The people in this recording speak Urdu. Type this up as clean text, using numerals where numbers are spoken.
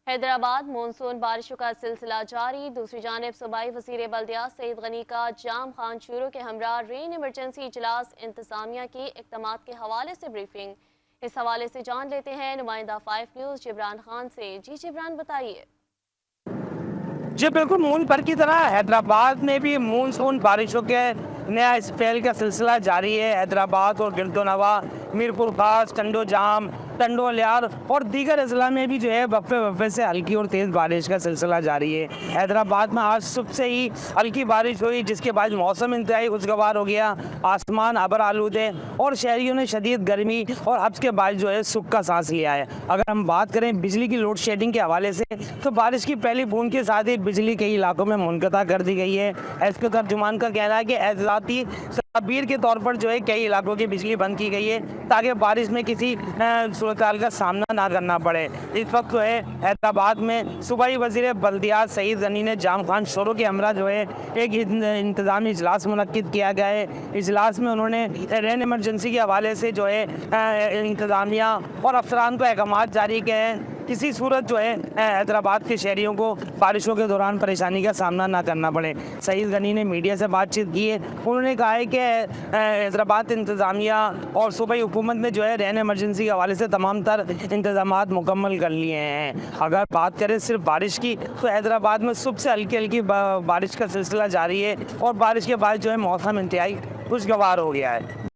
حیدرآباد مونسون بارشوں کا سلسلہ جاری۔ دوسری جانب صوبائی وزیر بلدیات سعید غنی کا جام خان چورو کے ہمراہ رین ایمرجنسی اجلاس، انتظامیہ کی اقدامات کے حوالے سے بریفنگ۔ اس حوالے سے جان لیتے ہیں نمائندہ 5 نیوز جبران خان سے۔ جی جبران، بتائیے۔ جی بالکل، مون پر کی طرح حیدرآباد میں بھی مونسون بارشوں کے نیا اسپیل کا سلسلہ جاری ہے۔ حیدرآباد اور گرد و نواح، میرپور خاص، ٹنڈو جام، ٹنڈو لیار اور دیگر اضلاع میں بھی وقفے وقفے سے ہلکی اور تیز بارش کا سلسلہ جاری ہے۔ حیدرآباد میں آج صبح سے ہی ہلکی بارش ہوئی، جس کے بعد موسم انتہائی خوشگوار ہو گیا، آسمان ابر آلود ہے اور شہریوں نے شدید گرمی اور حبس کے بعد سکھ کا سانس لیا ہے۔ اگر ہم بات کریں بجلی کی لوڈ شیڈنگ کے حوالے سے، تو بارش کی پہلی بوند کے ساتھ ہی بجلی کئی علاقوں میں منقطع کر دی گئی ہے۔ ایس کے ترجمان کا کہنا ہے کہ احتیاطی تدابیر کے طور پر کئی علاقوں کی بجلی بند کی گئی ہے، تاکہ بارش میں کسی صورتحال کا سامنا نہ کرنا پڑے۔ اس وقت حیدرآباد میں صوبائی وزیر بلدیات سعید غنی نے جام خان چورو کے ہمراہ ایک انتظامی اجلاس منعقد کیا گیا ہے۔ اجلاس میں انہوں نے رین ایمرجنسی کے حوالے سے انتظامیہ اور افسران کو احکامات جاری کیے ہیں، کسی صورت حیدرآباد کے شہریوں کو بارشوں کے دوران پریشانی کا سامنا نہ کرنا پڑے۔ سعید غنی نے میڈیا سے بات چیت کی ہے، انہوں نے کہا ہے کہ حیدرآباد انتظامیہ اور صوبائی حکومت نے رین ایمرجنسی کے حوالے سے تمام تر انتظامات مکمل کر لیے ہیں۔ اگر بات کریں صرف بارش کی، تو حیدرآباد میں صبح سے ہلکی ہلکی بارش کا سلسلہ جاری ہے اور بارش کے بعد موسم انتہائی خوشگوار ہو گیا ہے۔